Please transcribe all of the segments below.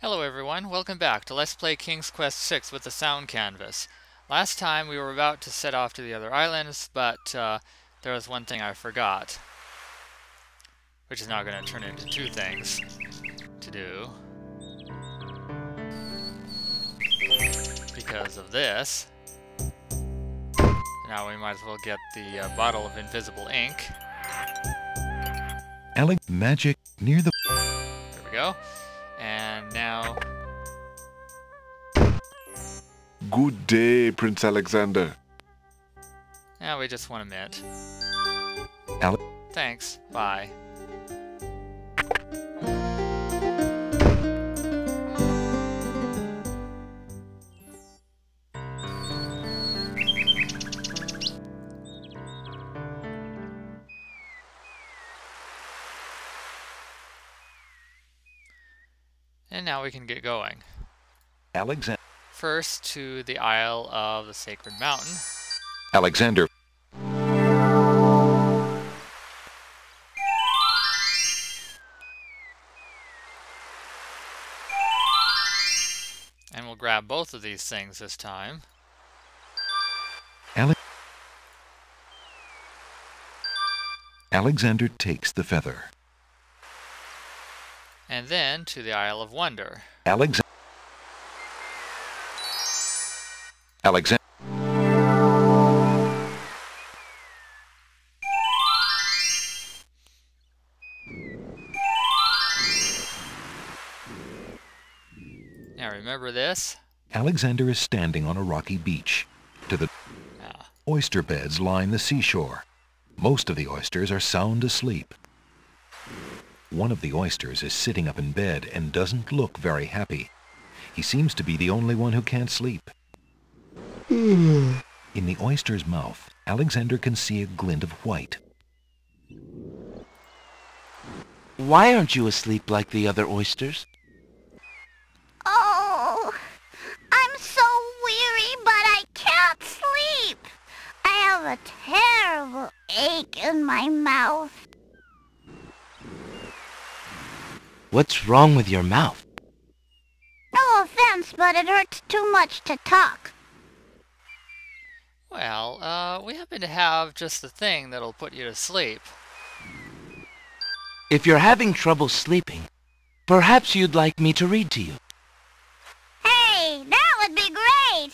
Hello everyone, welcome back to Let's Play King's Quest VI with the sound canvas. Last time we were about to set off to the other islands, but there was one thing I forgot, which is now going to turn into two things to do because of this. Now we might as well get the bottle of invisible ink. Magic near the... There we go. And now... Good day, Prince Alexander. Now we just want a mint. Ale Thanks. Bye. And now we can get going. Alexander. First to the Isle of the Sacred Mountain. Alexander. And we'll grab both of these things this time. Alexander takes the feather. And then to the Isle of Wonder. Alexander. Now remember this? Alexander is standing on a rocky beach. To the oyster beds line the seashore. Most of the oysters are sound asleep. One of the oysters is sitting up in bed and doesn't look very happy. He seems to be the only one who can't sleep. In the oyster's mouth, Alexander can see a glint of white. Why aren't you asleep like the other oysters? Oh, I'm so weary, but I can't sleep. I have a terrible ache in my mouth. What's wrong with your mouth? No offense, but it hurts too much to talk. Well, we happen to have just the thing that'll put you to sleep. If you're having trouble sleeping, perhaps you'd like me to read to you. Hey, that would be great.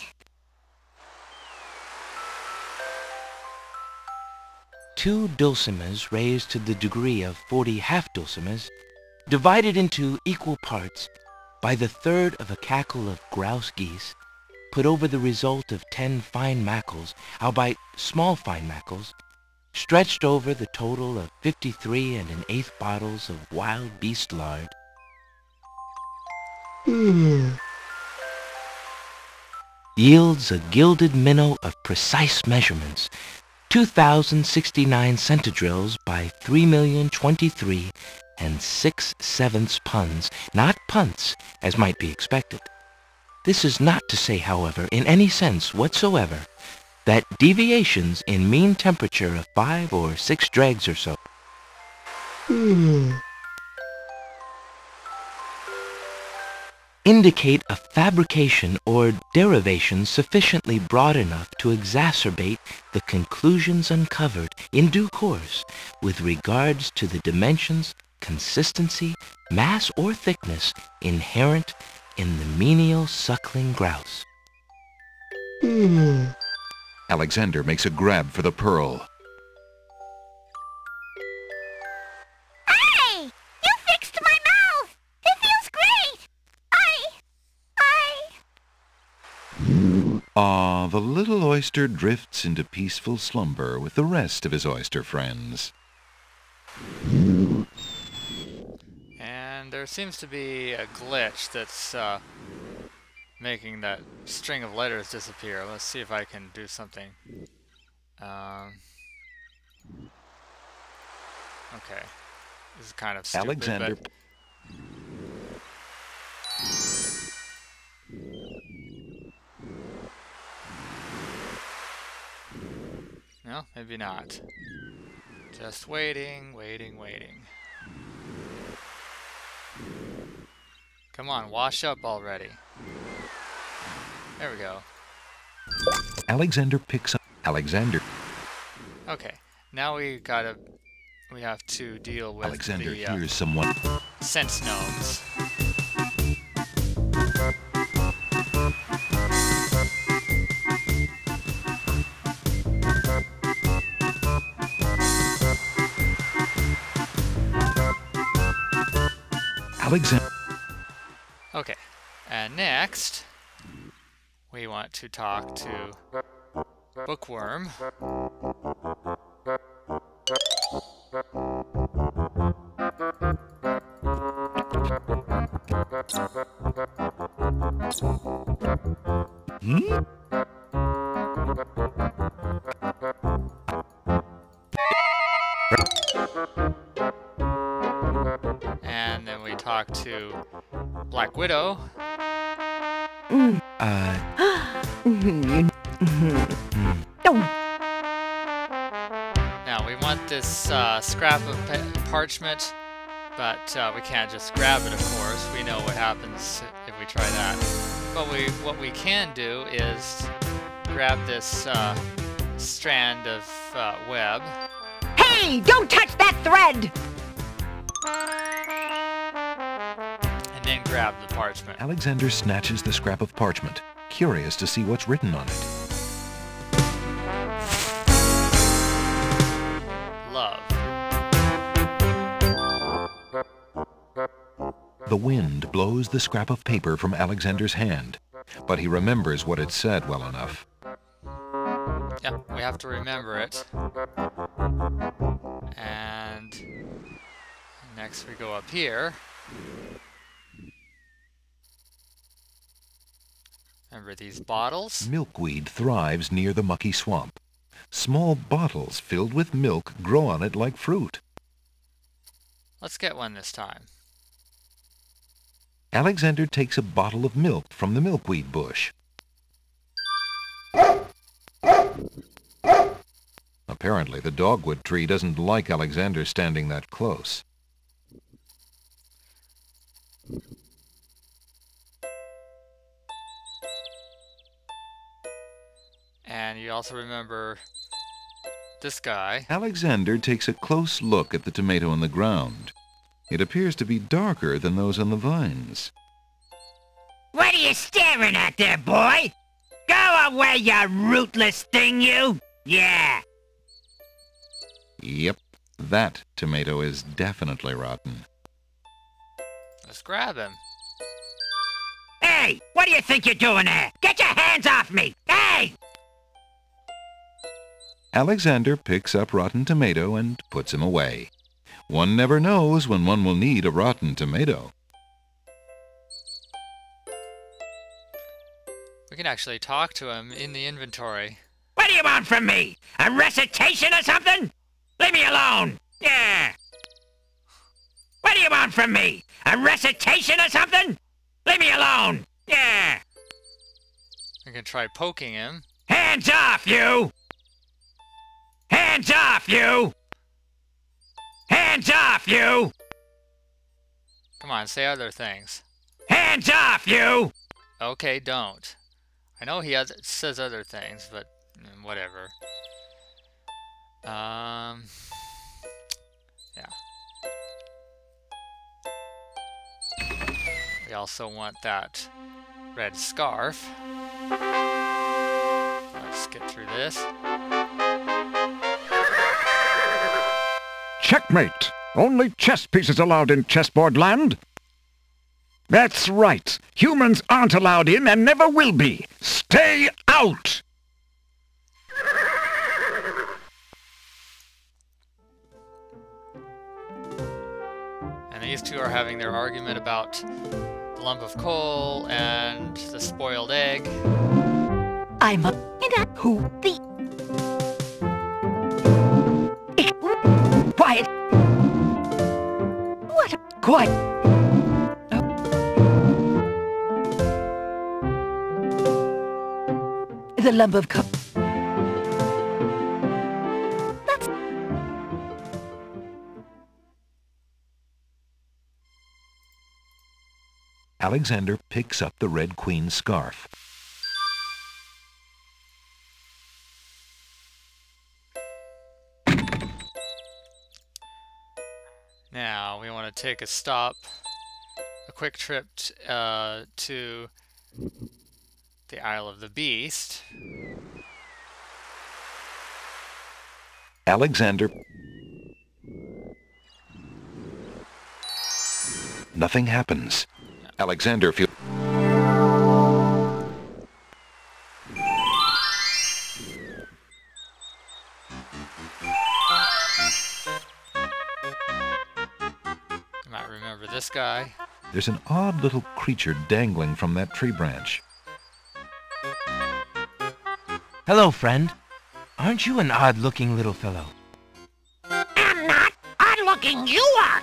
2 dulcimers raised to the degree of 40 half-dulcimers, divided into equal parts by the third of a cackle of grouse geese, put over the result of 10 fine mackles, albeit small fine mackles, stretched over the total of 53 1/8 bottles of wild beast lard, yields a gilded minnow of precise measurements, 2,069 centidrills by 3,023 6/7 puns, not punts, as might be expected. This is not to say, however, in any sense whatsoever, that deviations in mean temperature of 5 or 6 dregs or so indicate a fabrication or derivation sufficiently broad enough to exacerbate the conclusions uncovered in due course with regards to the dimensions, consistency, mass, or thickness inherent in the menial suckling grouse. Alexander makes a grab for the pearl. Hey, you fixed my mouth. It feels great. The little oyster drifts into peaceful slumber with the rest of his oyster friends. And there seems to be a glitch that's making that string of letters disappear. Let's see if I can do something. Okay. This is kind of stupid, Alexander. but... No, maybe not. Just waiting, waiting, waiting. Come on, wash up already. There we go. Alexander picks up. Alexander. Okay, now we have to deal with Alexander the hears someone. sense gnomes. Alexander. Okay, and next we want to talk to Bookworm. And then we talk to Black Widow. Now we want this scrap of parchment, but we can't just grab it, of course. We know what happens if we try that. But what we can do is grab this strand of web. Hey, don't touch that thread! And then grab the parchment. Alexander snatches the scrap of parchment, curious to see what's written on it. Love. The wind blows the scrap of paper from Alexander's hand, but he remembers what it said well enough. Yep, we have to remember it. And next we go up here. Remember these bottles? Milkweed thrives near the mucky swamp. Small bottles filled with milk grow on it like fruit. Let's get one this time. Alexander takes a bottle of milk from the milkweed bush. Apparently, the dogwood tree doesn't like Alexander standing that close. And you also remember this guy. Alexander takes a close look at the tomato on the ground. It appears to be darker than those on the vines. What are you staring at there, boy? Go away, you rootless thing, you! Yeah! Yep, that tomato is definitely rotten. Let's grab him. Hey! What do you think you're doing there? Get your hands off me! Hey! Alexander picks up rotten tomato and puts him away. One never knows when one will need a rotten tomato. We can actually talk to him in the inventory. What do you want from me? A recitation or something? Leave me alone! Yeah! What do you want from me? A recitation or something? Leave me alone! Yeah! We can try poking him. Hands off, you! Hands off, you! Hands off, you! Come on, say other things. Hands off, you! Okay, don't. I know he says other things, but whatever. Yeah. We also want that red scarf. Let's get through this. Checkmate! Only chess pieces allowed in chessboard land. That's right. Humans aren't allowed in and never will be. Stay out! And these two are having their argument about the lump of coal and the spoiled egg. I'm a... Who? The... Quiet! What? Quiet! The lump of coal... That's... Alexander picks up the Red Queen's scarf. Now we want to take a quick trip to the Isle of the Beast. Alexander. Nothing happens. Alexander feels. You might remember this guy. There's an odd little creature dangling from that tree branch. Hello, friend. Aren't you an odd-looking little fellow? I'm not. Odd-looking you are.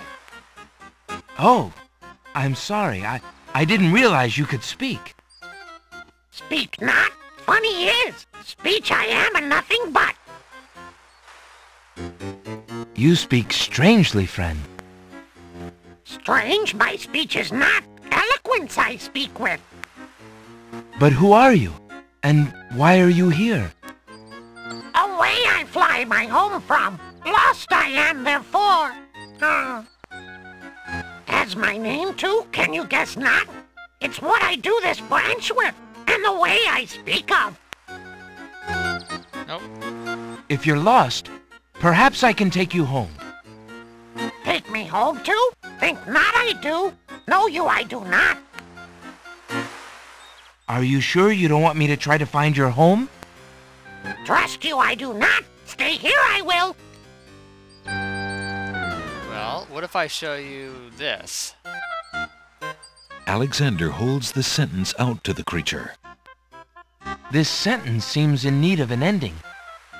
Oh, I'm sorry. I didn't realize you could speak. Speak not. Funny is, speech I am and nothing but. You speak strangely, friend. Strange, my speech is not. Eloquence I speak with. But who are you? And why are you here? Away I fly my home from. Lost I am therefore. Has my name too? Can you guess not? It's what I do this branch with, and the way I speak of. Nope. If you're lost, perhaps I can take you home. Take me home too? Think not I do. Know you I do not. Are you sure you don't want me to try to find your home? Trust you I do not. Stay here I will. Well, what if I show you this? Alexander holds the sentence out to the creature. This sentence seems in need of an ending.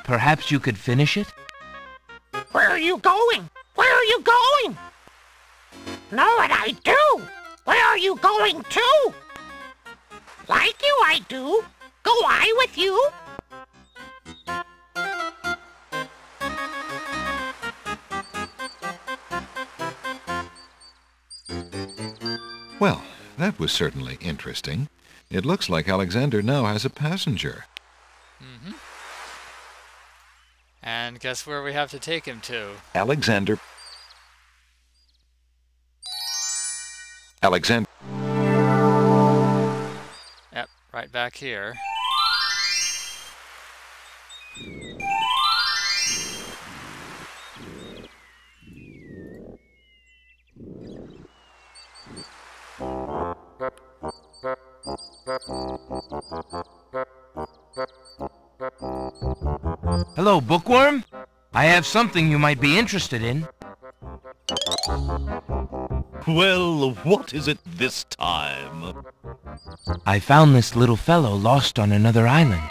Perhaps you could finish it? Where are you going? Where are you going? Know what I do? Where are you going to? Like you I do. Go I with you. Well, that was certainly interesting. It looks like Alexander now has a passenger. Mm-hmm. And guess where we have to take him to? Alexander. Yep, right back here. Hello, bookworm. I have something you might be interested in. Well, what is it this time? I found this little fellow lost on another island.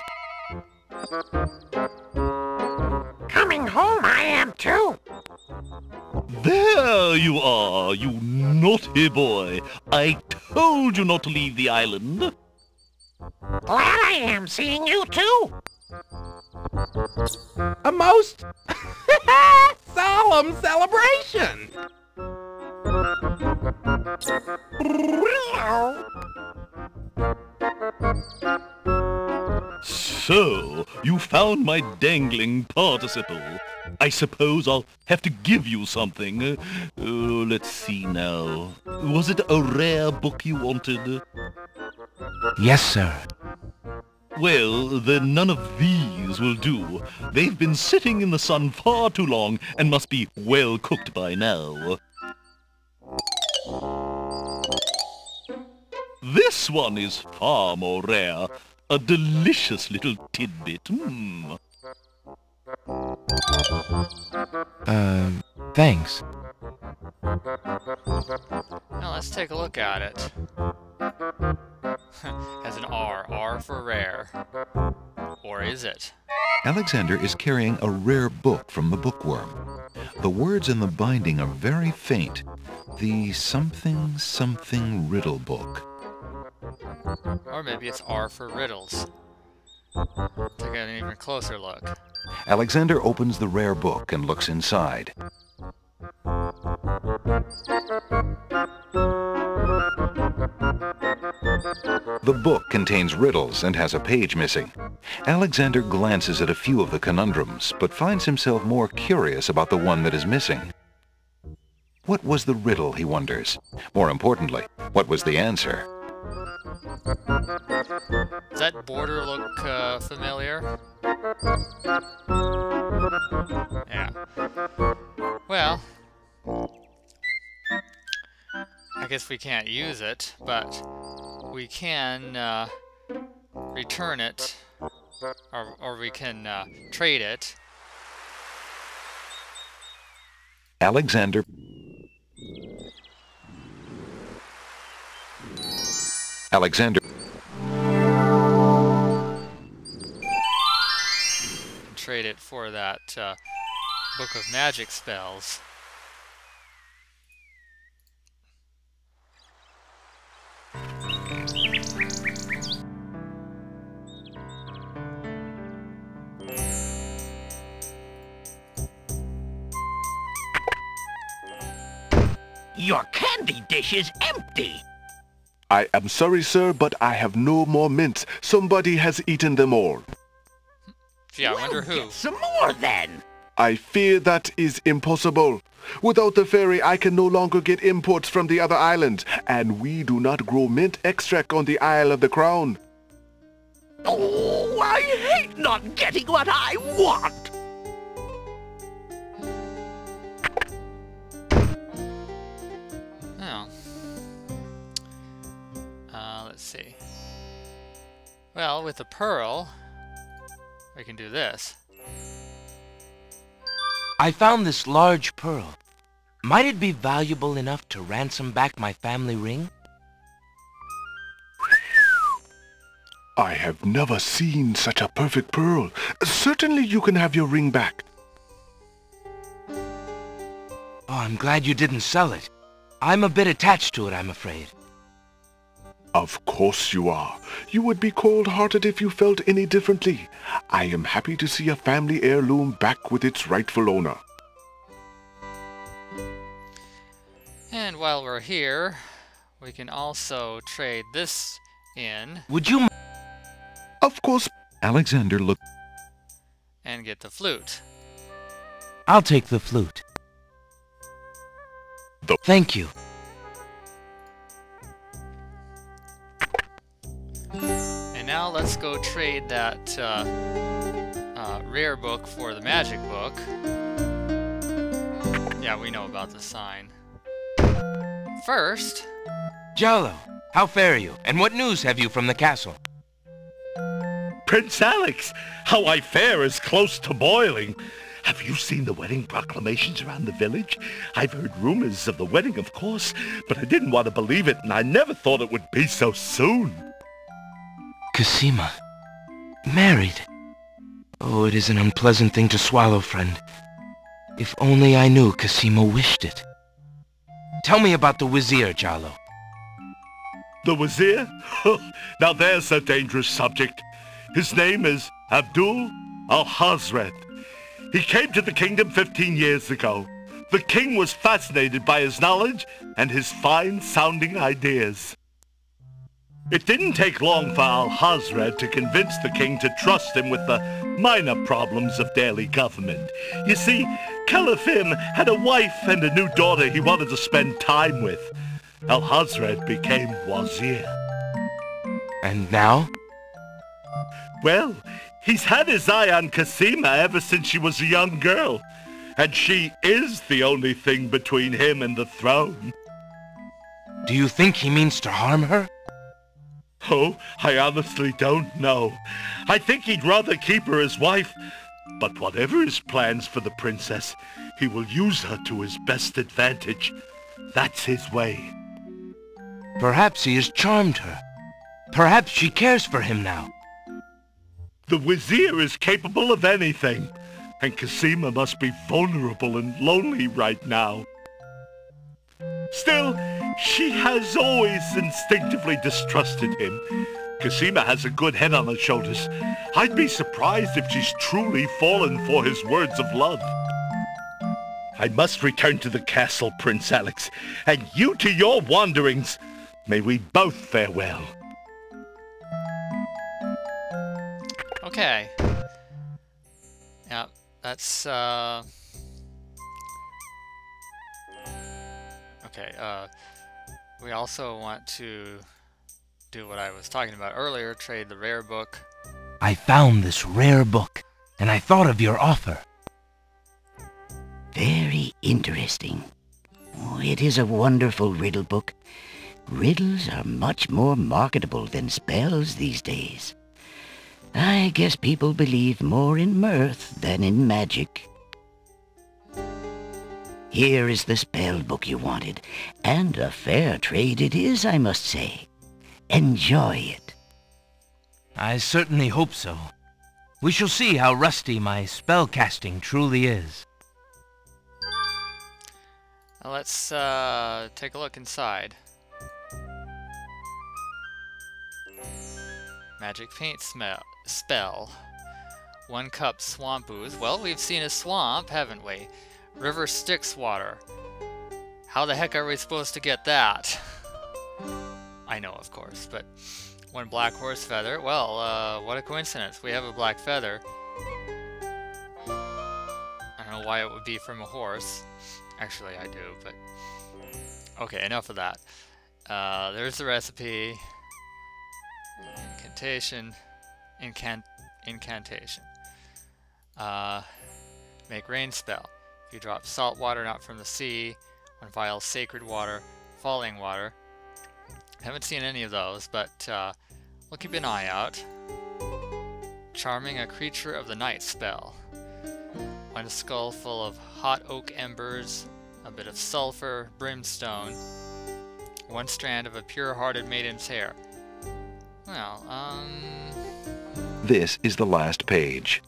Coming home I am too. There you are, you naughty boy. I told you not to leave the island. Glad I am seeing you too. A most solemn celebration. So, you found my dangling participle. I suppose I'll have to give you something. Let's see now. Was it a rare book you wanted? Yes, sir. Well, then none of these will do. They've been sitting in the sun far too long and must be well cooked by now. This one is far more rare. A delicious little tidbit. Thanks. Now let's take a look at it. Has an R. R for rare. Or is it? Alexander is carrying a rare book from the bookworm. The words in the binding are very faint. The something something riddle book. Or maybe it's R for riddles. Take an even closer look. Alexander opens the rare book and looks inside. The book contains riddles and has a page missing. Alexander glances at a few of the conundrums, but finds himself more curious about the one that is missing. What was the riddle, he wonders? More importantly, what was the answer? Does that border look familiar? Yeah. Well, I guess we can't use it, but we can return it, or we can trade it. Alexander trade it for that book of magic spells. Your candy dish is empty. I am sorry, sir, but I have no more mints. Somebody has eaten them all. Gee, I wonder who. Get some more then. I fear that is impossible. Without the fairy, I can no longer get imports from the other islands, and we do not grow mint extract on the Isle of the Crown. Oh, I hate not getting what I want. Let's see. Well, with the pearl, we can do this. I found this large pearl. Might it be valuable enough to ransom back my family ring? I have never seen such a perfect pearl. Certainly you can have your ring back. Oh, I'm glad you didn't sell it. I'm a bit attached to it, I'm afraid. Of course you are. You would be cold-hearted if you felt any differently. I am happy to see a family heirloom back with its rightful owner. And while we're here, we can also trade this in. Would you... Of course. Alexander looked and get the flute. I'll take the flute. Thank you. And now let's go trade that rare book for the magic book. Yeah, we know about the sign. First... Giallo, how fare you? And what news have you from the castle? Prince Alex, how I fare is close to boiling. Have you seen the wedding proclamations around the village? I've heard rumors of the wedding, of course, but I didn't want to believe it, and I never thought it would be so soon. Cassima. Married. Oh, it is an unpleasant thing to swallow, friend. If only I knew Cassima wished it. Tell me about the Wazir, Giallo. The Wazir? Now there's a dangerous subject. His name is Abdul al-Hazred. He came to the kingdom 15 years ago. The king was fascinated by his knowledge and his fine-sounding ideas. It didn't take long for al-Hazred to convince the king to trust him with the minor problems of daily government. You see, Caliph had a wife and a new daughter he wanted to spend time with. Al-Hazred became Wazir. And now? Well, he's had his eye on Cassima ever since she was a young girl. And she is the only thing between him and the throne. Do you think he means to harm her? Oh, I honestly don't know. I think he'd rather keep her as wife. But whatever his plans for the princess, he will use her to his best advantage. That's his way. Perhaps he has charmed her. Perhaps she cares for him now. The Wazir is capable of anything, and Cassima must be vulnerable and lonely right now. Still, she has always instinctively distrusted him. Cassima has a good head on her shoulders. I'd be surprised if she's truly fallen for his words of love. I must return to the castle, Prince Alex, and you to your wanderings. May we both fare well. Okay. Yep, that's, okay, we also want to do what I was talking about earlier, trade the rare book. I found this rare book, and I thought of your offer. Very interesting. Oh, it is a wonderful riddle book. Riddles are much more marketable than spells these days. I guess people believe more in mirth than in magic. Here is the spell book you wanted, and a fair trade it is, I must say. Enjoy it. I certainly hope so. We shall see how rusty my spellcasting truly is. Now let's take a look inside. Magic paint spell. 1 cup swamp ooze. Well, we've seen a swamp, haven't we? River Styx water. How the heck are we supposed to get that? I know, of course, but 1 black horse feather. Well, what a coincidence. We have a black feather. I don't know why it would be from a horse. Actually, I do, but... Okay, enough of that. There's the recipe. Incantation. Incantation. Make rain spell. If you drop salt water not from the sea, 1 vial sacred water, falling water. Haven't seen any of those, but we'll keep an eye out. Charming a creature of the night spell. 1 skull full of hot oak embers, a bit of sulfur, brimstone, 1 strand of a pure-hearted maiden's hair. Well, This is the last page.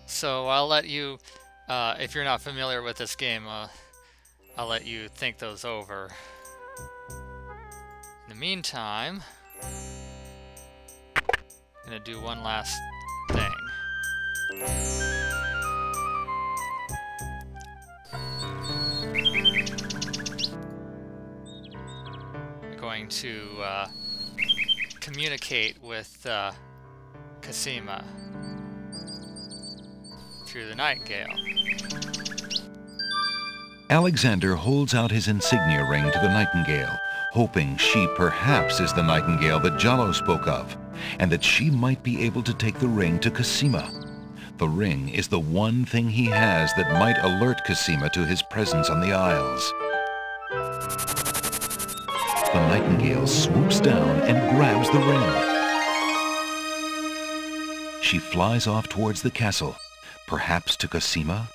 So I'll let you, if you're not familiar with this game, I'll let you think those over. In the meantime, I'm gonna do one last thing. I'm going to communicate with Cassima through the nightingale. Alexander holds out his insignia ring to the nightingale, hoping she perhaps is the nightingale that Jallo spoke of, and that she might be able to take the ring to Cassima. The ring is the one thing he has that might alert Cassima to his presence on the Isles. The nightingale swoops down and grabs the ring. She flies off towards the castle, perhaps to Cassima.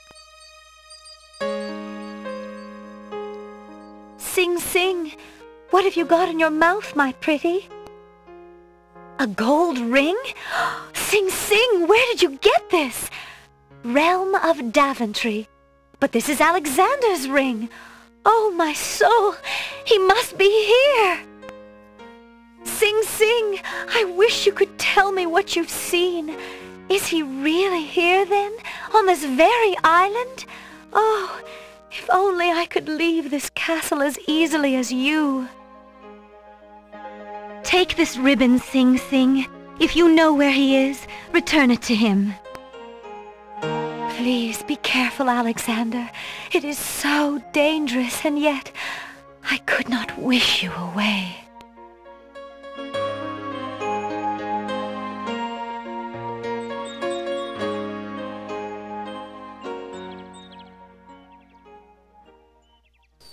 Sing, sing. What have you got in your mouth, my pretty? A gold ring? Sing, sing, where did you get this? Realm of Daventry. But this is Alexander's ring. Oh, my soul, he must be here. Sing, sing, I wish you could tell me what you've seen. Is he really here, then, on this very island? Oh, if only I could leave this castle as easily as you. Take this ribbon, Sing Sing. If you know where he is, return it to him. Please be careful, Alexander. It is so dangerous, and yet I could not wish you away.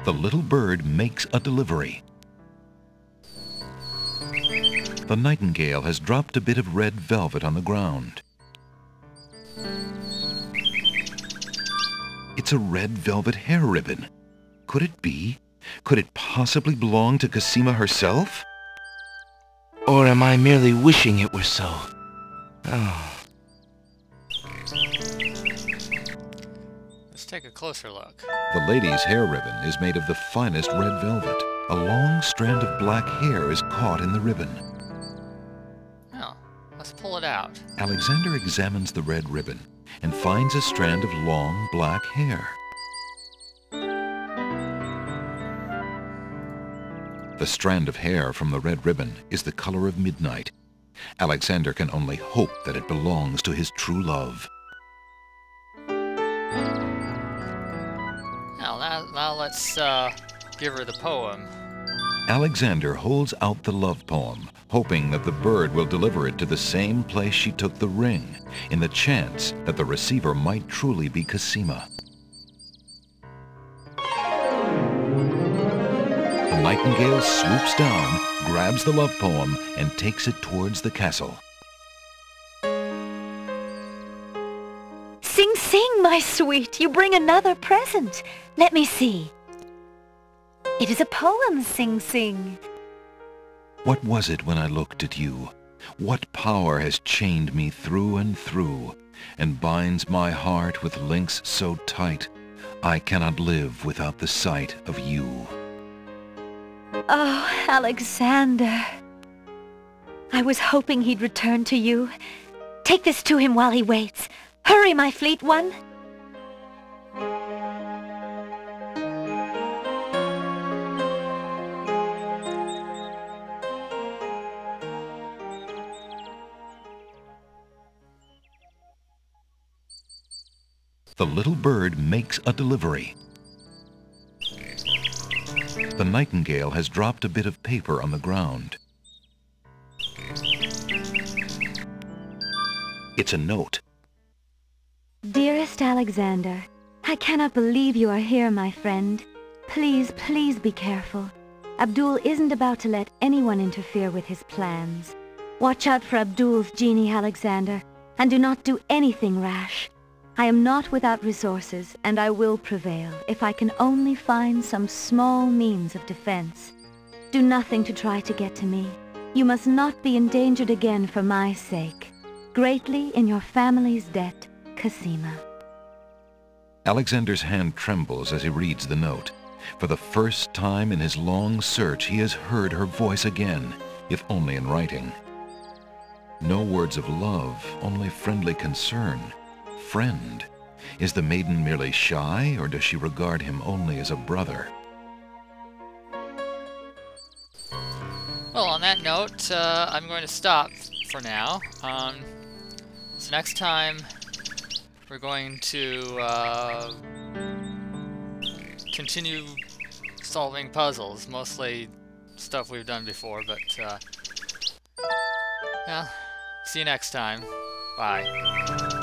The little bird makes a delivery. The nightingale has dropped a bit of red velvet on the ground. It's a red velvet hair ribbon. Could it be? Could it possibly belong to Cassima herself? Or am I merely wishing it were so? Oh. Let's take a closer look. The lady's hair ribbon is made of the finest red velvet. A long strand of black hair is caught in the ribbon. Well, let's pull it out. Alexander examines the red ribbon and finds a strand of long black hair. The strand of hair from the red ribbon is the color of midnight. Alexander can only hope that it belongs to his true love. Now let's give her the poem. Alexander holds out the love poem, hoping that the bird will deliver it to the same place she took the ring, in the chance that the receiver might truly be Cassima. The nightingale swoops down, grabs the love poem, and takes it towards the castle. Sing, sing, my sweet, you bring another present. Let me see. It is a poem, Sing Sing. What was it when I looked at you? What power has chained me through and through, and binds my heart with links so tight, I cannot live without the sight of you. Oh, Alexander. I was hoping he'd return to you. Take this to him while he waits. Hurry, my fleet one. The little bird makes a delivery. The nightingale has dropped a bit of paper on the ground. It's a note. Dearest Alexander, I cannot believe you are here, my friend. Please, please be careful. Abdul isn't about to let anyone interfere with his plans. Watch out for Abdul's genie, Alexander, and do not do anything rash. I am not without resources, and I will prevail if I can only find some small means of defense. Do nothing to try to get to me. You must not be endangered again for my sake. Greatly in your family's debt, Cassima. Alexander's hand trembles as he reads the note. For the first time in his long search, he has heard her voice again, if only in writing. No words of love, only friendly concern. Friend. Is the maiden merely shy, or does she regard him only as a brother? Well, on that note, I'm going to stop for now. So next time, we're going to continue solving puzzles, mostly stuff we've done before, but yeah, see you next time. Bye.